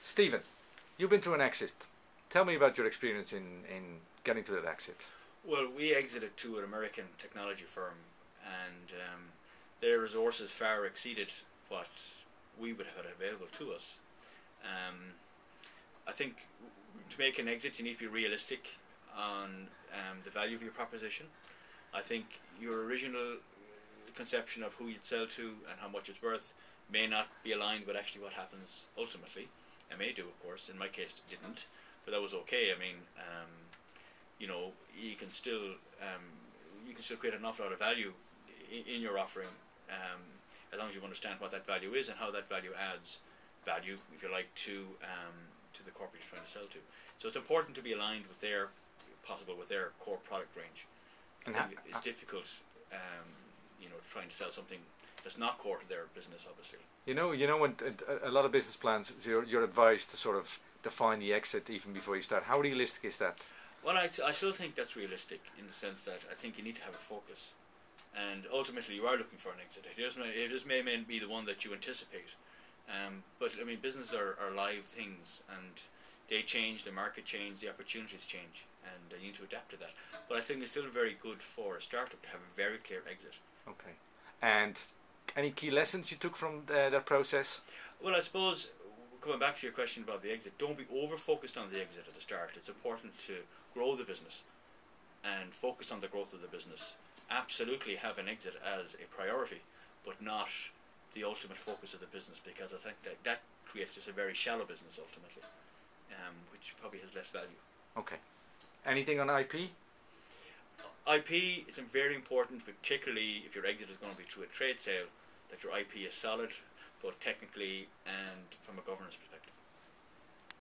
Stephen, you've been through an exit. Tell me about your experience in getting to that exit. Well, we exited to an American technology firm, and their resources far exceeded what we would have had available to us. Um, I think to make an exit, you need to be realistic on the value of your proposition. I think your original conception of who you'd sell to and how much it's worth may not be aligned with actually what happens ultimately. It may do, of course. In my case, it didn't, but that was okay. I mean, you know, um, you can still create an awful lot of value in your offering, um, as long as you understand what that value is and how that value adds value, if you like, to the corporate you're trying to sell to. So it's important to be aligned with their core product range. I And think it's difficult, um, trying to sell something that's not core to their business, obviously. when a lot of business plans, you're advised to sort of define the exit even before you start. How realistic is that? Well, I still think that's realistic in the sense that I think you need to have a focus, and ultimately you are looking for an exit. It just may be the one that you anticipate, but I mean, businesses are live things, and they change, the market change, the opportunities change, and you need to adapt to that. But I think it's still very good for a startup to have a very clear exit. Okay. And any key lessons you took from that process? Well, I suppose coming back to your question about the exit, don't be over focused on the exit at the start. It's important to grow the business and focus on the growth of the business. Absolutely have an exit as a priority, but not the ultimate focus of the business, because I think that creates just a very shallow business ultimately, which probably has less value. Okay. Anything on IP? IP is very important, particularly if your exit is going to be through a trade sale, that your IP is solid, both technically and from a governance perspective.